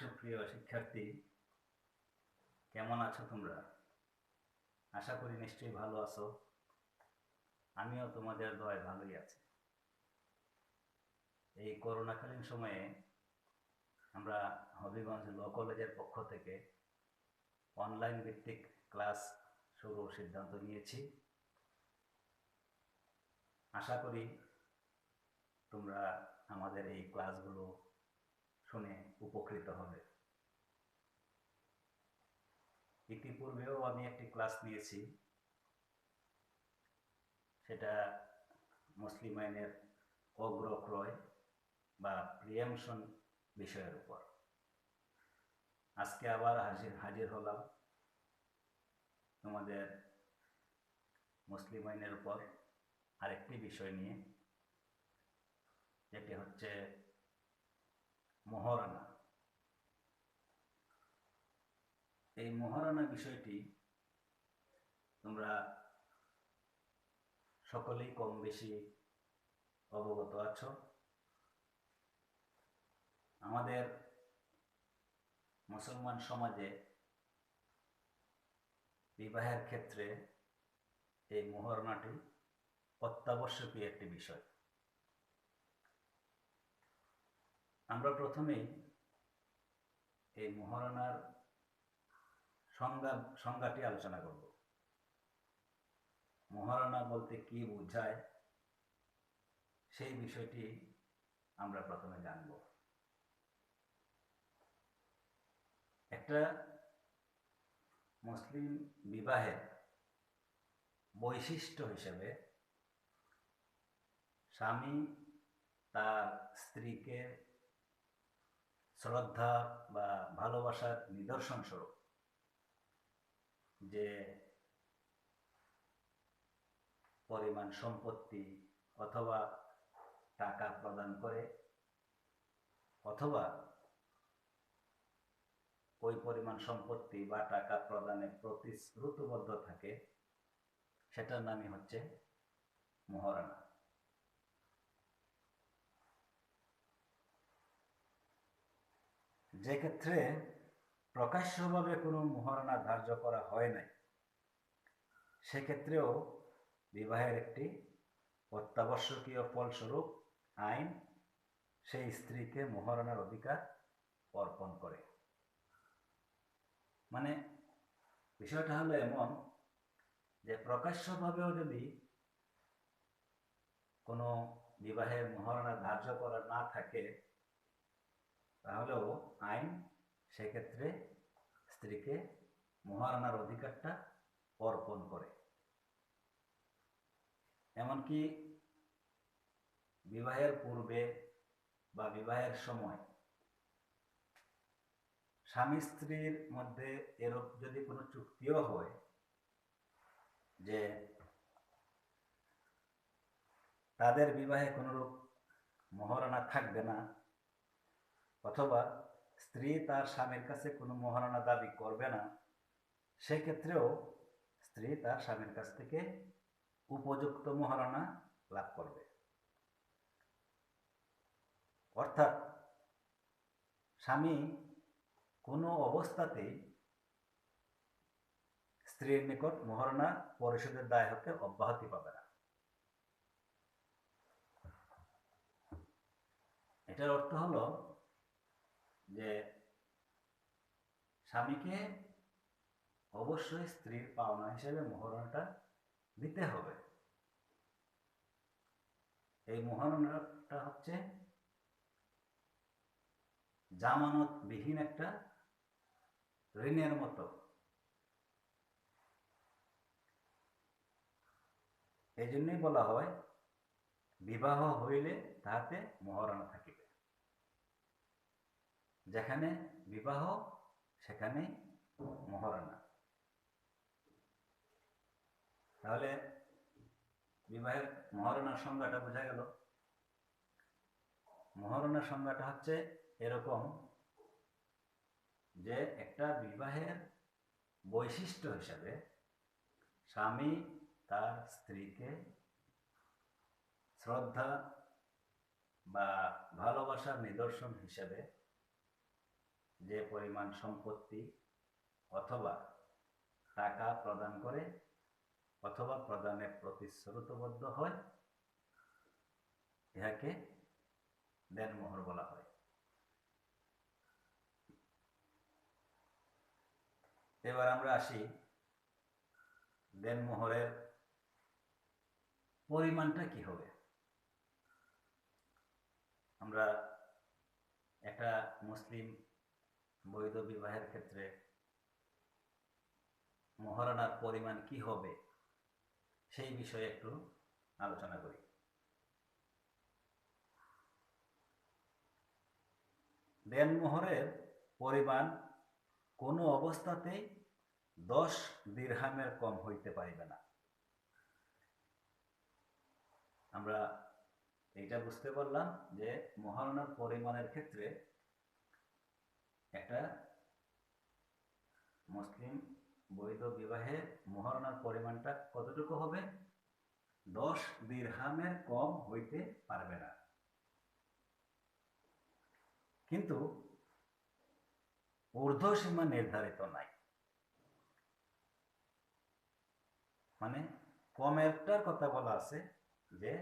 সুপ্রিয় শিক্ষার্থী, কেমন আছো তোমরা? আশা করি নিশ্চয়ই ভালো আছো। আমিও তোমাদের দয়ায় ভালোই আছি। এই করোনাকালীন সময়ে আমরা হবিগঞ্জ ল কলেজের পক্ষ থেকে অনলাইন ভিত্তিক ক্লাস শুরুর সিদ্ধান্ত নিয়েছি। আশা করি তোমরা আমাদের এই ক্লাসগুলো শুনে উপকৃত হবে। ইতিপূর্বেও আমি একটি ক্লাস নিয়েছি, সেটা মুসলিম আইনের অগ্রক্রয় বা প্রিএমশন বিষয়ের উপর। আজকে আবার হাজির হলাম তোমাদের মুসলিম আইনের উপর আরেকটি বিষয় নিয়ে, যেটি হচ্ছে মহারণা। এই মহারণা বিষয়টি তোমরা সকলেই কম বেশি অবগত আছো। আমাদের মুসলমান সমাজে বিবাহের ক্ষেত্রে এই মহারণাটি অত্যাবশ্যকীয় একটি বিষয়। আমরা প্রথমেই এই মহারণার সংজ্ঞাটি আলোচনা করব। মহারণা বলতে কি বোঝায় সেই বিষয়টি আমরা প্রথমে জানব। একটা মুসলিম বিবাহের বৈশিষ্ট্য হিসেবে স্বামী তার স্ত্রীকে শ্রদ্ধা বা ভালোবাসার নিদর্শন স্বরূপ যে পরিমাণ সম্পত্তি অথবা টাকা প্রদান করে, অথবা ওই পরিমাণ সম্পত্তি বা টাকা প্রদানে প্রতিশ্রুতিবদ্ধ থাকে, সেটার নামই হচ্ছে মহারণা। যে ক্ষেত্রে প্রকাশ্যভাবে কোনো মহারণা ধার্য করা হয় নাই, সেক্ষেত্রেও বিবাহের একটি অত্যাবশ্যকীয় ফলস্বরূপ আইন সেই স্ত্রীকে মহারণার অধিকার অর্পণ করে। মানে বিষয়টা হলো এমন যে প্রকাশ্যভাবেও যদি কোনো বিবাহের মহারণা ধার্য করা না থাকে, তাহলেও আইন সেক্ষেত্রে স্ত্রীকে মহারণার অধিকারটা অর্পণ করে। এমনকি বিবাহের পূর্বে বা বিবাহের সময় স্বামী স্ত্রীর মধ্যে এরূপ যদি কোনো চুক্তিও হয় যে তাদের বিবাহে কোনোরূপ মহারণা থাকবে না, অথবা স্ত্রী তার স্বামীর কাছে কোনো মহারণা দাবি করবে না, সেক্ষেত্রেও স্ত্রী তার স্বামীর কাছ থেকে উপযুক্ত মহারণা লাভ করবে। অর্থাৎ স্বামী কোনো অবস্থাতেই স্ত্রীর নিকট মহারণা পরিশোধের দায় হতে অব্যাহতি পাবে না। এটার অর্থ হলো যে স্বামীকে অবশ্যই স্ত্রীর পাওনা হিসেবে মহারণাটা দিতে হবে। এই মহারণাটা হচ্ছে জামানতবিহীন একটা ঋণের মতো। এই জন্যই বলা হয় বিবাহ হইলে তাহাতে মহারণা থাকিবে। যেখানে বিবাহ সেখানেই মহারণা। তাহলে বিবাহের মহারণার সংজ্ঞাটা বোঝা গেল। মহারণার সংজ্ঞাটা হচ্ছে এরকম যে একটা বিবাহের বৈশিষ্ট্য হিসাবে স্বামী তার স্ত্রীকে শ্রদ্ধা বা ভালোবাসার নিদর্শন হিসেবে যে পরিমাণ সম্পত্তি অথবা টাকা প্রদান করে অথবা প্রদানে প্রতিশ্রুতিবদ্ধ হয়, ইহাকে দেনমোহর বলা হয়। এবার আমরা আসি দেনমোহরের পরিমাণটা কি হবে। আমরা একটা মুসলিম বৈধ বিবাহের ক্ষেত্রে মোহরানার পরিমাণ কি হবে সেই বিষয়ে একটু আলোচনা করি। দেনমোহরের পরিমাণ কোনো অবস্থাতেই 10 দিরহামের কম হইতে পারিবে না। আমরা এইটা বুঝতে পারলাম যে মোহরানার পরিমাণের ক্ষেত্রে একটা মুসলিম বৈধ বিবাহে মোহরানার পরিমাণটা কতটুকু হবে? 10 দিরহামের কম হইতে পারবে না। কিন্তু ঊর্ধ্বসীমা নির্ধারিত নাই, মানে কমেরটার কথা বলা আছে যে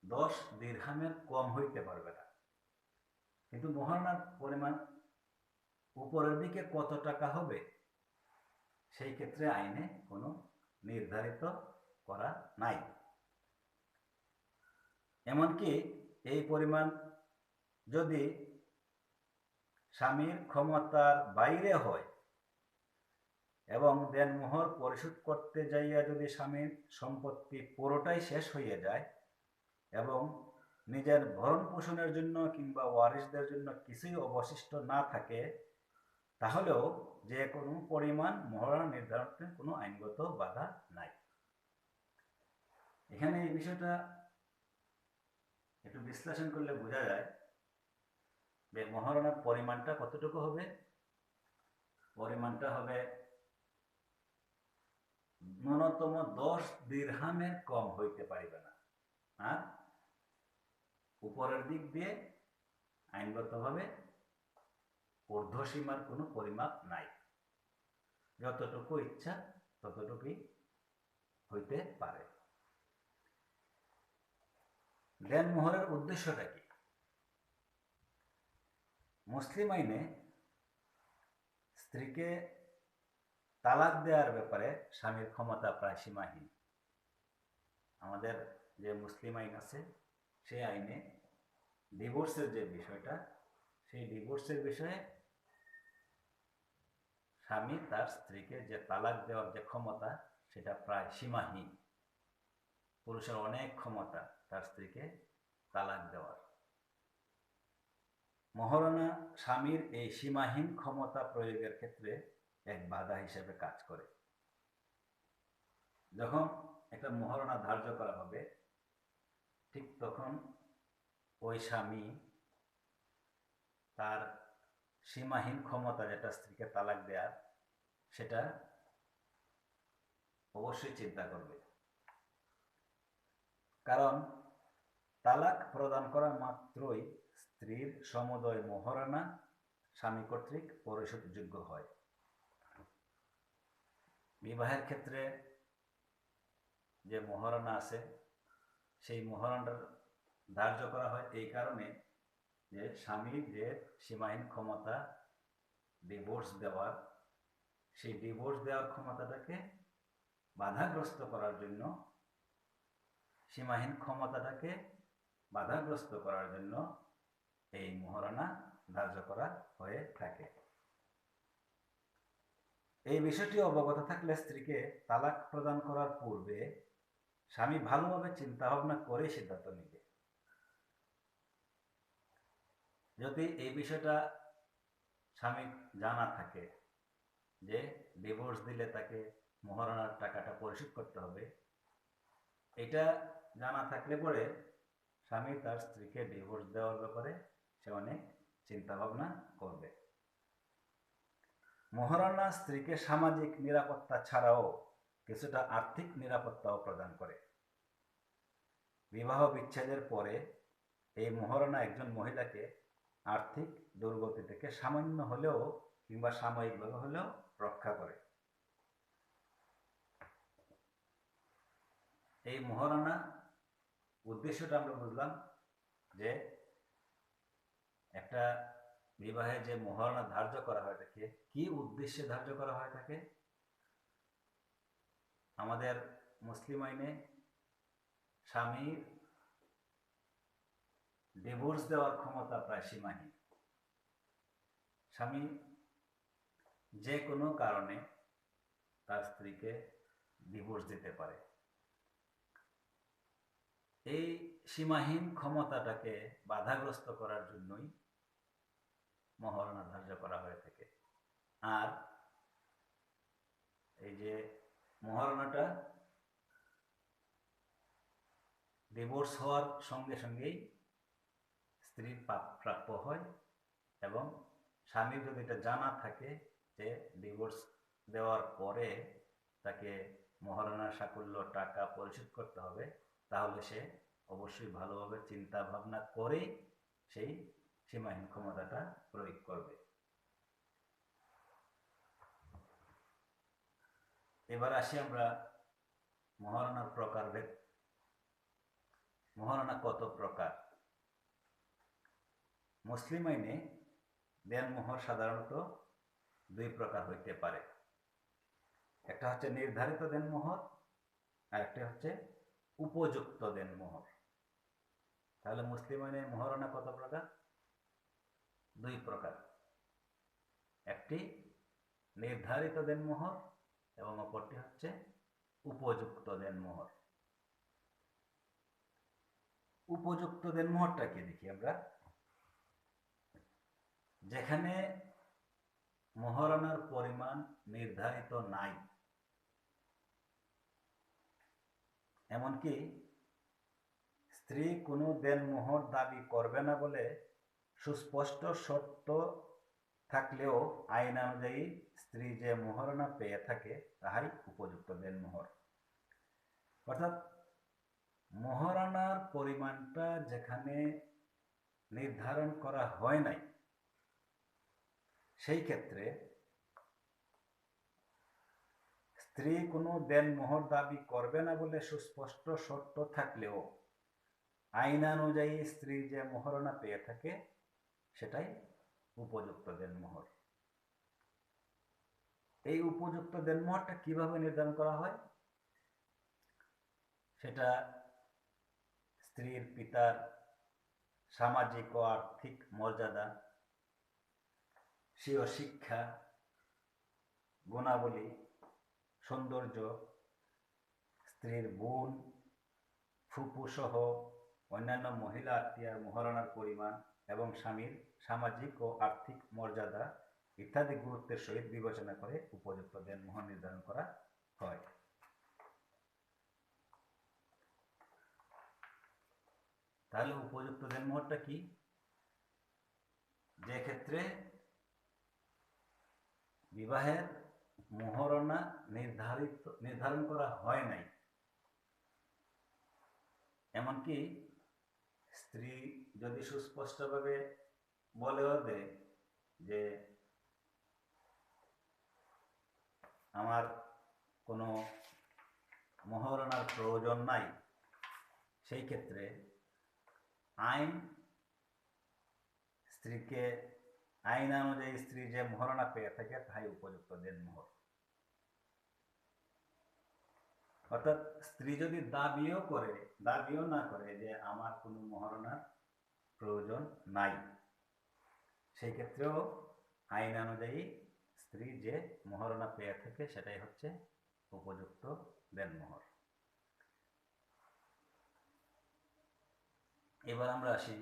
10 দিরহামের কম হইতে পারবে না, কিন্তু মোহরানার পরিমাণ উপরের দিকে কত টাকা হবে সেই ক্ষেত্রে আইনে কোনো নির্ধারিত করা নাই। এমনকি এই পরিমাণ যদি স্বামীর ক্ষমতার বাইরে হয় এবং দেনমোহর পরিশোধ করতে যাইয়া যদি স্বামীর সম্পত্তি পুরোটাই শেষ হয়ে যায় এবং নিজের ভরণ পোষণের জন্য কিংবা ওয়ারিসদের জন্য কিছুই অবশিষ্ট না থাকে, তাহলেও যে কোনো পরিমাণ মোহরানা নির্ধারণে কোনো আইনগত বাধা নাই। এখানে এই বিষয়টা একটু বিশ্লেষণ করলে বোঝা যায় যে মোহরানার পরিমাণটা কতটুকু হবে। পরিমাণটা হবে ন্যূনতম 10 দিরহামের কম হইতে পারিবে না, আর উপরের দিক দিয়ে আইনগতভাবে ঊর্ধ্বসীমার কোনো পরিমাপ নাই, যতটুকু ইচ্ছা ততটুকুই হইতে পারে। দেনমোহরের উদ্দেশ্যটা কি? মুসলিম আইনে স্ত্রীকে তালাক দেওয়ার ব্যাপারে স্বামীর ক্ষমতা প্রায় সীমাহীন। আমাদের যে মুসলিম আইন আছে সেই আইনে ডিভোর্সের যে বিষয়টা, সেই ডিভোর্সের বিষয়ে স্বামী তার স্ত্রীকে যে তালাক দেওয়ার যে ক্ষমতা সেটা প্রায় সীমাহীন। পুরুষের অনেক ক্ষমতা তার স্ত্রীকে তালাক দেওয়ার। মোহরানা স্বামীর এই সীমাহীন ক্ষমতা প্রয়োগের ক্ষেত্রে এক বাধা হিসেবে কাজ করে। যখন একটা মোহরানা ধার্য করা হবে, ঠিক তখন ওই স্বামী তার সীমাহীন ক্ষমতা, যেটা স্ত্রীকে তালাক দেওয়ার, সেটা অবশ্যই চিন্তা করবে। কারণ তালাক প্রদান করা মাত্রই স্ত্রীর সমুদয় মোহরানা স্বামী কর্তৃক পরিশোধযোগ্য হয়। বিবাহের ক্ষেত্রে যে মোহরানা আছে সেই মোহরানাটা ধার্য করা হয় এই কারণে যে স্বামীর যে সীমাহীন ক্ষমতা ডিভোর্স দেওয়ার, সেই ডিভোর্স দেওয়ার ক্ষমতাটাকে বাধাগ্রস্ত করার জন্য, সীমাহীন ক্ষমতাটাকে বাধাগ্রস্ত করার জন্য এই মোহরানা ধার্য করা হয়ে থাকে। এই বিষয়টি অবগত থাকলে স্ত্রীকে তালাক প্রদান করার পূর্বে স্বামী ভালোভাবে চিন্তা ভাবনা করে সিদ্ধান্ত নিবে। যদি এই বিষয়টা স্বামী জানা থাকে যে ডিভোর্স দিলে তাকে মোহরানার টাকাটা পরিশোধ করতে হবে, এটা জানা থাকলে পরে স্বামী তার স্ত্রীকে ডিভোর্স দেওয়ার ব্যাপারে সে অনেক চিন্তা ভাবনা করবে। মোহরানা স্ত্রীকে সামাজিক নিরাপত্তা ছাড়াও কিছুটা আর্থিক নিরাপত্তাও প্রদান করে। বিবাহ বিচ্ছেদের পরে এই মোহরানা একজন মহিলাকে আর্থিক দুর্গতি থেকে সামান্য হলেও কিংবা সাময়িকভাবে হলেও রক্ষা করে। এই মহারণা উদ্দেশ্যটা আমরা বুঝলাম যে একটা বিবাহে যে মহারণা ধার্য করা হয় থাকে কি উদ্দেশ্যে ধার্য করা হয় থাকে। আমাদের মুসলিম আইনে স্বামীর ডিভোর্স দেওয়ার ক্ষমতা প্রায় সীমাহীন। স্বামী যে কোনো কারণে তার স্ত্রীকে ডিভোর্স দিতে পারে। এই সীমাহীন ক্ষমতাটাকে বাধাগ্রস্ত করার জন্যই মহারণা ধার্য করা হয়ে থাকে। আর এই যে মহারণাটা ডিভোর্স হওয়ার সঙ্গে সঙ্গেই স্ত্রীর প্রাপ্য হয়, এবং স্বামীর যদি এটা জানা থাকে যে ডিভোর্স দেওয়ার পরে তাকে মহারণার সাকুল্য টাকা পরিশোধ করতে হবে, তাহলে সে অবশ্যই ভালোভাবে চিন্তা ভাবনা করেই সেই সীমাহীন ক্ষমতাটা প্রয়োগ করবে। এবার আসি আমরা মহারণার প্রকারভেদ। মহারণা কত প্রকার? মুসলিম আইনে দেনমোহর সাধারণত দুই প্রকার হইতে পারে। একটা হচ্ছে নির্ধারিত দেনমোহর, আর একটা হচ্ছে উপযুক্ত দেনমোহর। তাহলে মুসলিম আইনে মহারণা কত প্রকার? দুই প্রকার। একটি নির্ধারিত দেনমোহর এবং অপরটি হচ্ছে উপযুক্ত দেনমোহর। উপযুক্ত দেনমোহরটা কি দেখি আমরা। যেখানে মহারণার পরিমাণ নির্ধারিত নাই, এমনকি স্ত্রী কোনো দেনমোহর দাবি করবে না বলে সুস্পষ্ট শর্ত থাকলেও আইন অনুযায়ী স্ত্রী যে মহারণা পেয়ে থাকে তাহাই উপযুক্ত দেনমোহর। অর্থাৎ মহারণার পরিমাণটা যেখানে নির্ধারণ করা হয় নাই, সেই ক্ষেত্রে স্ত্রী কোনো দেনমোহর দাবি করবে না বলে সুস্পষ্ট শর্ত থাকলেও আইন অনুযায়ী স্ত্রী যে মহারণা পেয়ে থাকে সেটাই উপযুক্ত দেনমোহর। এই উপযুক্ত দেনমোহরটা কিভাবে নির্ধারণ করা হয়? সেটা স্ত্রীর পিতার সামাজিক ও আর্থিক মর্যাদা, স্বীয় শিক্ষা, গুণাবলী, সৌন্দর্য, স্ত্রীর বোন, ফুপু সহ অন্যান্য মহিলা আত্মীয়ার মহারণার পরিমাণ এবং স্বামীর সামাজিক ও আর্থিক মর্যাদা ইত্যাদি গুরুত্বের সহিত বিবেচনা করে উপযুক্ত দেনমোহর নির্ধারণ করা হয়। তাহলে উপযুক্ত দেনমোহরটা কি? যে ক্ষেত্রে বিবাহের মহারণা নির্ধারণ করা হয় নাই, এমনকি স্ত্রী যদি সুস্পষ্টভাবে বলেও দেয় যে আমার কোনো মহারণার প্রয়োজন নাই, সেই ক্ষেত্রে আইন অনুযায়ী স্ত্রী যে মহারণা পেয়ে থাকে তাই উপযুক্ত দেনমোহর। অর্থাৎ স্ত্রী যদি দাবিও না করে যে আমার কোনো মহারণার প্রয়োজন নাই, সেই ক্ষেত্রেও আইন অনুযায়ী স্ত্রী যে মহারণা পেয়ে থাকে সেটাই হচ্ছে উপযুক্ত দেনমোহর। এবার আমরা আসি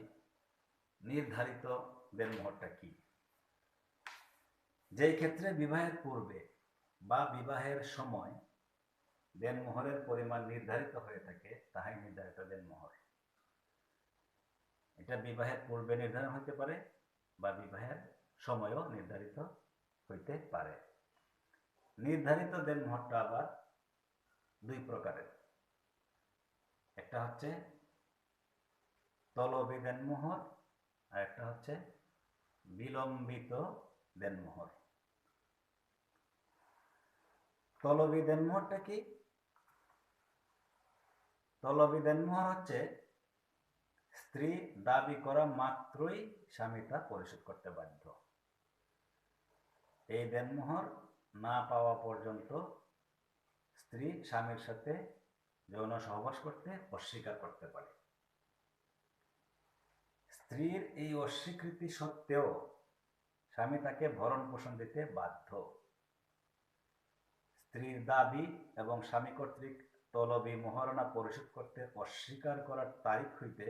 নির্ধারিত দেনমোহরটা কি। যেই ক্ষেত্রে বিবাহের পূর্বে বা বিবাহের সময় দেনমোহরের পরিমাণ নির্ধারিত হয়ে থাকে তাহাই নির্ধারিত দেনমোহর। এটা বিবাহের পূর্বে নির্ধারণ হতে পারে বা বিবাহের সময়ও নির্ধারিত হইতে পারে। নির্ধারিত দেনমোহরটা আবার দুই প্রকারের। একটা হচ্ছে তলবি দেনমোহর আর একটা হচ্ছে বিলম্বিত দেনমোহর। তলবি দেনমোহরটা কি? তলবি দেনমোহর হচ্ছে স্ত্রী দাবি করা মাত্রই স্বামী তা পরিশোধ করতে বাধ্য। এই দেনমোহর না পাওয়া পর্যন্ত স্ত্রী স্বামীর সাথে যৌন সহবাস করতে অস্বীকার করতে পারে। স্ত্রীর এই অস্বীকৃতি সত্ত্বেও স্বামী তাকে ভরণ পোষণ দিতে বাধ্য। স্ত্রীর দাবি এবং স্বামী কর্তৃক তলবি মোহরানা পরিশোধ করতে অস্বীকার করার তারিখ হইতে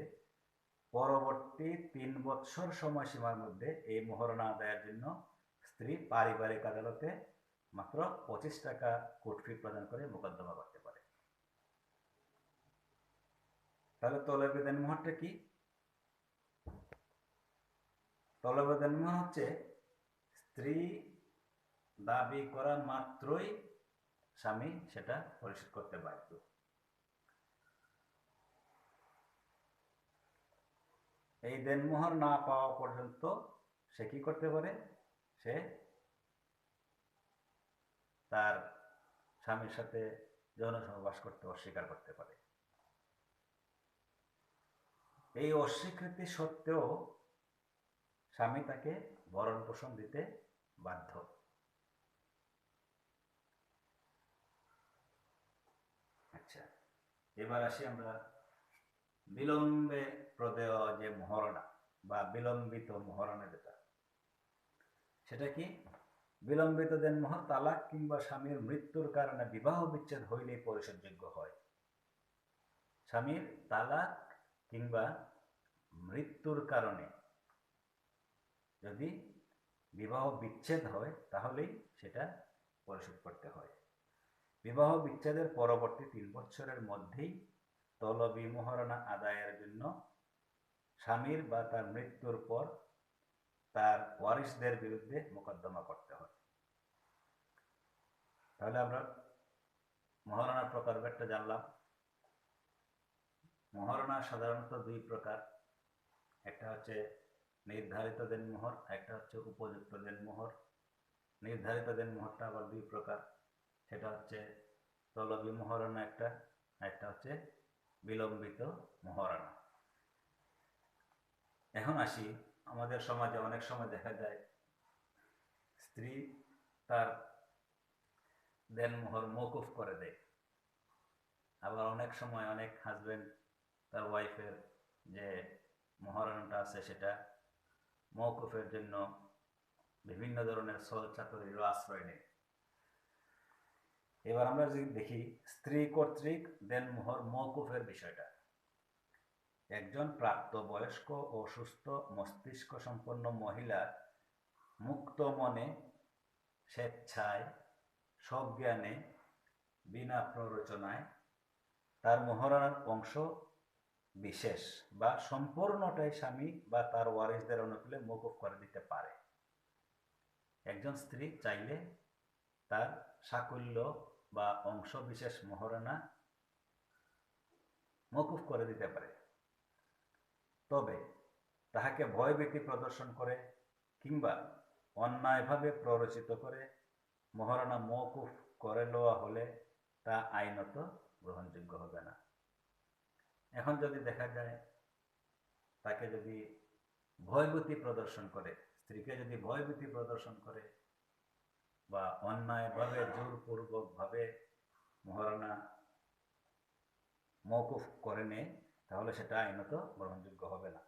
পরবর্তী 3 বৎসর সময়সীমার মধ্যে এই মোহরানা আদায়ের জন্য স্ত্রী পারিবারিক আদালতে মাত্র 25 টাকা কোর্ট ফি প্রদান করে মোকদ্দমা করতে পারে। তাহলে তলবি দেনমোহরটা কি? তলবি দেনমোহর হচ্ছে স্ত্রী দাবি করা মাত্রই স্বামী সেটা পরিশোধ করতে বাধ্য। এই দেনমোহর না পাওয়া পর্যন্ত সে কি করতে পারে? সে তার স্বামীর সাথে যৌন সহবাস করতে অস্বীকার করতে পারে। এই অস্বীকৃতি সত্ত্বেও স্বামী তাকে ভরণ পোষণ দিতে বাধ্য। আচ্ছা, এবার আসি আমরা বিলম্বে প্রদেয় যে মোহরানা বা বিলম্বিত মোহরানা যেটা, সেটা কি? বিলম্বিত দেনমোহর তালাক কিংবা স্বামীর মৃত্যুর কারণে বিবাহ বিচ্ছেদ হইলেই পরিশোধযোগ্য হয়। স্বামীর তালাক কিংবা মৃত্যুর কারণে যদি বিবাহ বিচ্ছেদ হয় তাহলেই সেটা পরিশোধ করতে হয়। বিবাহ বিচ্ছেদের পরবর্তী 3 বছরের মধ্যেই তলবি মোহরানা আদায়ের জন্য স্বামীর বা তার মৃত্যুর পর তার ওয়ারিসদের বিরুদ্ধে মোকদ্দমা করতে হয়। তাহলে আমরা মোহরানার প্রকারভেদটা জানলাম। মোহরানা সাধারণত 2 প্রকার, একটা হচ্ছে নির্ধারিত দেনমোহর, একটা হচ্ছে উপযুক্ত দেনমোহর। নির্ধারিত দেনমোহরটা আবার 2 প্রকার, সেটা হচ্ছে তলবি মোহরানা একটা, একটা হচ্ছে বিলম্বিত মোহরানা। এখন আসি, আমাদের সমাজে অনেক সময় দেখা যায় স্ত্রী তার দেনমোহর মওকুফ করে দেয়, আবার অনেক সময় অনেক হাজবেন্ড তার ওয়াইফের যে মোহরানাটা আছে সেটা মওকুফের জন্য বিভিন্ন ধরনের ছল চাতুরিরও আশ্রয় নেয়। এবার আমরা যদি দেখি স্ত্রী কর্তৃক দেনমোহর মওকুফের বিষয়টা, একজন প্রাপ্তবয়স্ক ও সুস্থ মস্তিষ্ক সম্পন্ন মহিলা মুক্ত মনে, স্বেচ্ছায়, সজ্ঞানে, বিনা প্ররোচনায় তার মোহরানার অংশ বিশেষ বা সম্পূর্ণটাই স্বামী বা তার ওয়ারিসদের অনুকূলে মওকুফ করে দিতে পারে। একজন স্ত্রী চাইলে তার সাকুল্য বা অংশ বিশেষ মোহরানা মওকুফ করে দিতে পারে, তবে তাহাকে ভয়ভীতি প্রদর্শন করে কিংবা অন্যায়ভাবে প্ররোচিত করে মোহরানা মওকুফ করে লওয়া হলে তা আইনত গ্রহণযোগ্য হবে না। এখন যদি দেখা যায় তাকে যদি ভয়ভীতি প্রদর্শন করে, স্ত্রীকে যদি ভয়ভীতি প্রদর্শন করে বা অন্যায়ভাবে জোরপূর্বকভাবে মোহরানা মওকুফ করে নেয়, তাহলে সেটা আইনত গ্রহণযোগ্য হবে না।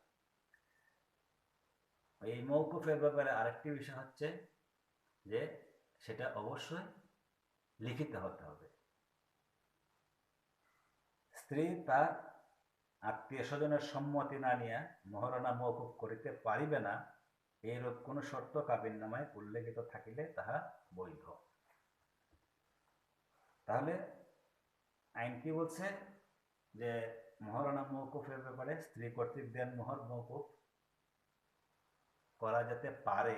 এই মওকুফের ব্যাপারে আরেকটি বিষয় হচ্ছে যে সেটা অবশ্যই লিখিত হতে হবে। স্ত্রী তার আত্মীয় স্বজনের সম্মতি না নিয়ে মোহরানা মওকুফ করিতে পারিবে না, এইরূপ কোনো শর্ত কাবিননামায় উল্লেখিত থাকিলে তাহা বৈধ। তাহলে আইন কি বলছে? যে মোহরানা মওকুফের ব্যাপারে স্ত্রী কর্তৃক দেনমোহর মওকুফ করা যেতে পারে,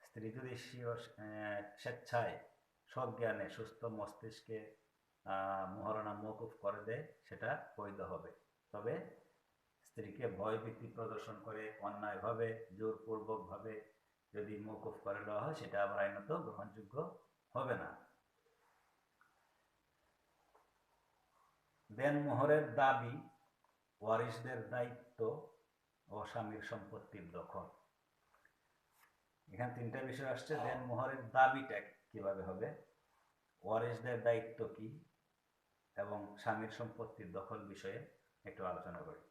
স্ত্রী যদি স্বেচ্ছায়, সজ্ঞানে, সুস্থ মস্তিষ্কে মোহরানা মওকুফ করে দেয়, সেটা বৈধ হবে। তবে স্ত্রীকে ভয়ভীতি প্রদর্শন করে অন্যায়ভাবে জোরপূর্বকভাবে যদি মওকুফ করে দেওয়া হয়, সেটা আবার আইনত গ্রহণযোগ্য হবে না। দেনমোহরের দাবি, ওয়ারিশদের দায়িত্ব ও স্বামীর সম্পত্তির দখল। এখানে তিনটা বিষয় আসছে। দেনমোহরের দাবিটা কিভাবে হবে, ওয়ারিশদের দায়িত্ব কি, এবং স্বামীর সম্পত্তির দখল বিষয়ে একটু আলোচনা করি।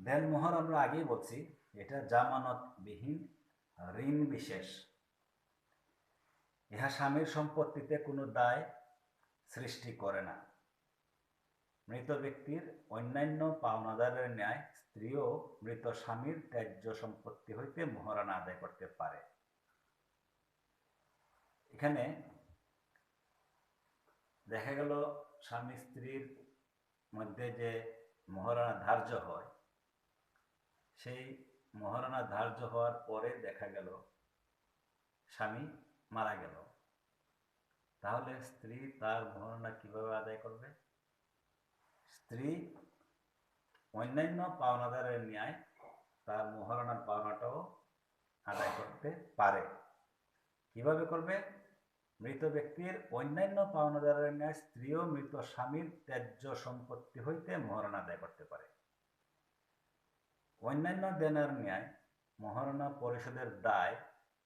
দেনমোহর আমরা আগেই বলছি, এটা জামানতবিহীন ঋণ বিশেষ। ইহা স্বামীর সম্পত্তিতে কোনো দায় সৃষ্টি করে না। মৃত ব্যক্তির অন্যান্য পাওনাদারের ন্যায় স্ত্রীও মৃত স্বামীর ত্যায্য সম্পত্তি হইতে মোহরানা আদায় করতে পারে। এখানে দেখা গেল স্বামী স্ত্রীর মধ্যে যে মোহরানা ধার্য হয়, সেই মোহরানা ধার্য হওয়ার পরে দেখা গেল স্বামী মারা গেল, তাহলে স্ত্রী তার মোহরানা কিভাবে আদায় করবে? স্ত্রী অন্যান্য পাওনাদারের ন্যায় তার মোহরানার পাওনাটাও আদায় করতে পারে। কিভাবে করবে? মৃত ব্যক্তির অন্যান্য পাওনাদারের ন্যায় স্ত্রীও মৃত স্বামীর ত্যায্য সম্পত্তি হইতে মোহরানা আদায় করতে পারে। অন্যান্য দেনার ন্যায় মোহরানা পরিশোধের দায়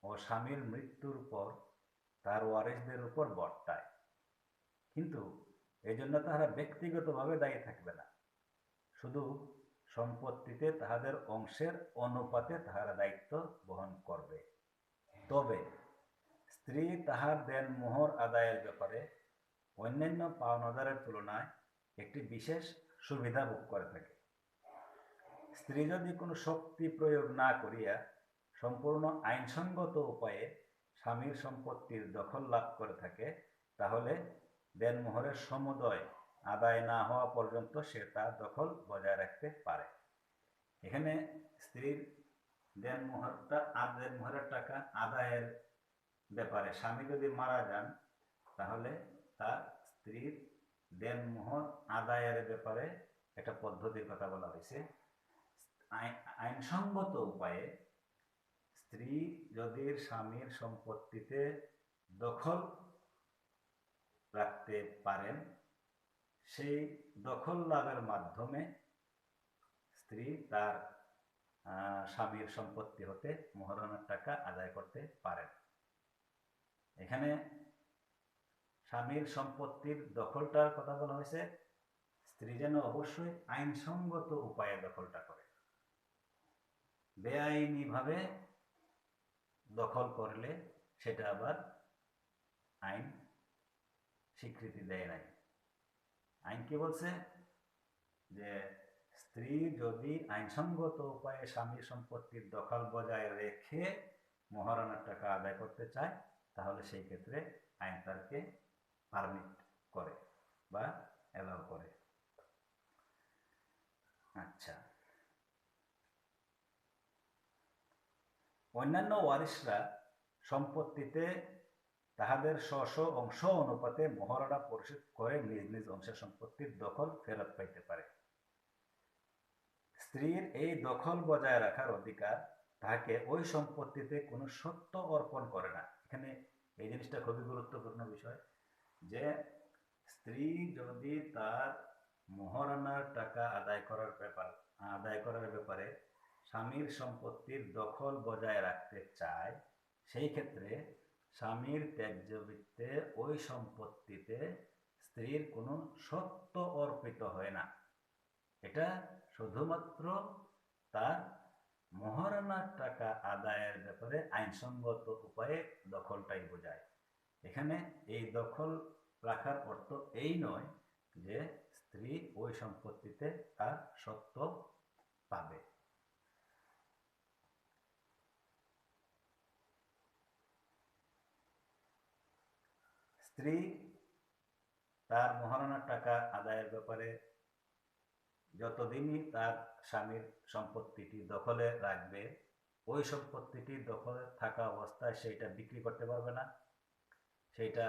ও স্বামীর মৃত্যুর পর তার ওয়ারিশদের উপর বর্তায়, কিন্তু এই জন্য তাহারা ব্যক্তিগতভাবে দায়ী থাকবে না, শুধু সম্পত্তিতে তাহাদের অংশের অনুপাতে তাহারা দায়িত্ব বহন করবে। তবে স্ত্রী তাহার দেনমোহর আদায়ের ব্যাপারে অন্যান্য পাওনাদারের তুলনায় একটি বিশেষ সুবিধা ভোগ করে থাকে। স্ত্রী যদি কোনো শক্তি প্রয়োগ না করিয়া সম্পূর্ণ আইনসঙ্গত উপায়ে স্বামীর সম্পত্তির দখল লাভ করে থাকে, তাহলে দেনমোহরের সমুদয় আদায় না হওয়া পর্যন্ত সে তার দখল বজায় রাখতে পারে। এখানে স্ত্রীর দেনমোহরের টাকা আদায়ের ব্যাপারে স্বামী যদি মারা যান, তাহলে তার স্ত্রীর দেনমোহর আদায়ের ব্যাপারে একটা পদ্ধতির কথা বলা হয়েছে। আইনসঙ্গত উপায়ে স্ত্রী যদি স্বামীর সম্পত্তিতে দখল রাখতে পারেন, সেই দখল লাভের মাধ্যমে স্ত্রী তার স্বামীর সম্পত্তি হতে মোহরানার টাকা আদায় করতে পারেন। এখানে স্বামীর সম্পত্তির দখলটার কথা বলা হয়েছে। স্ত্রী যেন অবশ্যই আইনসঙ্গত উপায়ে দখলটা করে। বেআইনিভাবে দখল করলে সেটা আবার আইন স্বীকৃতি দেয় নাই। আইন কি বলছে? যে স্ত্রী যদি আইনসঙ্গত উপায়ে স্বামীর সম্পত্তির দখল বজায় রেখে মোহরানার টাকা আদায় করতে চায়, তাহলে সেই ক্ষেত্রে আইন তাকে পারমিট করে বা অ্যালাউ করে। আচ্ছা, অন্যান্য ওয়ারিশরা সম্পত্তিতে তাহাদের স্ব অংশ অনুপাতে মোহরানা পরিশোধ করে নিজ নিজ অংশের সম্পত্তির দখল ফেরত পাইতে পারে। স্ত্রীর এই দখল বজায় রাখার অধিকার তাকে ওই সম্পত্তিতে কোনো সত্য অর্পণ করে না। এখানে এই জিনিসটা খুবই গুরুত্বপূর্ণ বিষয়, যে স্ত্রী যদি তার মোহরানার টাকা আদায় করার ব্যাপারে স্বামীর সম্পত্তির দখল বজায় রাখতে চায়, সেই ক্ষেত্রে স্বামীর ত্যায্যবৃত্তে ওই সম্পত্তিতে স্ত্রীর কোনো সত্য অর্পিত হয় না। এটা শুধুমাত্র তার মোহরানার টাকা আদায়ের ব্যাপারে আইনসঙ্গত উপায়ে দখলটাই বোঝায়। এখানে এই দখল রাখার অর্থ এই নয় যে স্ত্রী ওই সম্পত্তিতে তার সত্য পাবে। স্ত্রী তার মোহরানার টাকা আদায়ের ব্যাপারে যতদিনই তার স্বামীর সম্পত্তিটি দখলে রাখবে, ওই সম্পত্তিটি দখলে থাকা অবস্থায় সেইটা বিক্রি করতে পারবে না, সেইটা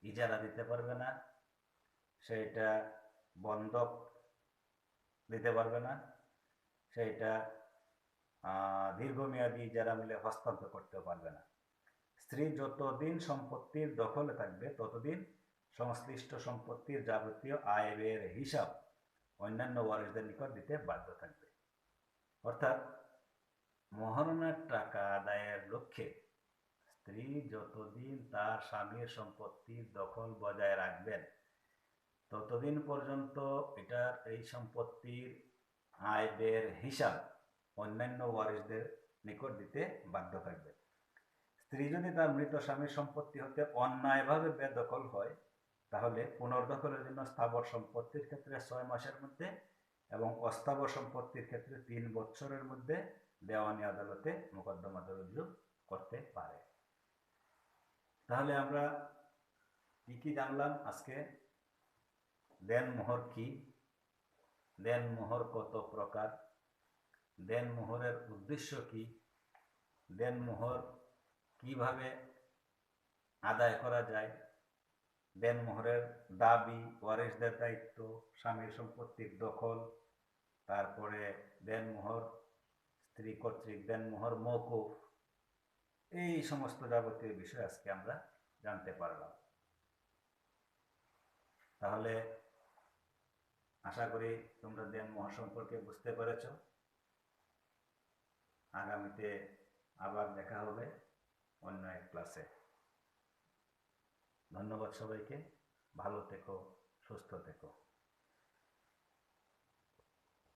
ইজারা দিতে পারবে না, সেইটা বন্ধক দিতে পারবে না, সেইটা দীর্ঘমেয়াদী ইজারা মিলে হস্তান্তর করতেও পারবে না। স্ত্রী যতদিন সম্পত্তির দখলে থাকবে ততদিন সংশ্লিষ্ট সম্পত্তির যাবতীয় আয় ব্যয়ের হিসাব অন্যান্য ওয়ারিশদের নিকট দিতে বাধ্য থাকবে। অর্থাৎ মহারণার টাকা আদায়ের লক্ষ্যে স্ত্রী যতদিন তার স্বামীর সম্পত্তির দখল বজায় রাখবেন ততদিন পর্যন্ত এই সম্পত্তির আয় ব্যয়ের হিসাব অন্যান্য ওয়ারিশদের নিকট দিতে বাধ্য থাকবে। স্ত্রী যদি তার মৃত স্বামীর সম্পত্তি হতে অন্যায়ভাবে বেদখল হয় তাহলে পুনর্দখলের জন্য স্থাবর সম্পত্তির ক্ষেত্রে 6 মাসের মধ্যে এবং অস্থাবর সম্পত্তির ক্ষেত্রে 3 বছরের মধ্যে দেওয়ানি আদালতে মোকদ্দমা রুজু করতে পারে। তাহলে আমরা কি জানলাম আজকে? দেনমোহর কি, দেনমোহর কত প্রকার, দেনমোহরের উদ্দেশ্য কি, দেনমোহর কিভাবে আদায় করা যায়, দেনমোহরের দাবি, ওয়ারিশদের দায়িত্ব, স্বামীর সম্পত্তির দখল, তারপরে দেনমোহর স্ত্রী কর্তৃক দেনমোহর মওকুফ, এই সমস্ত যাবতীয় বিষয় আজকে আমরা জানতে পারলাম। তাহলে আশা করি তোমরা দেনমোহর সম্পর্কে বুঝতে পেরেছ। আগামীতে আবার দেখা হবে অন্য এক ক্লাসে। ধন্যবাদ সবাইকে। ভালো থেকো, সুস্থ থেকো।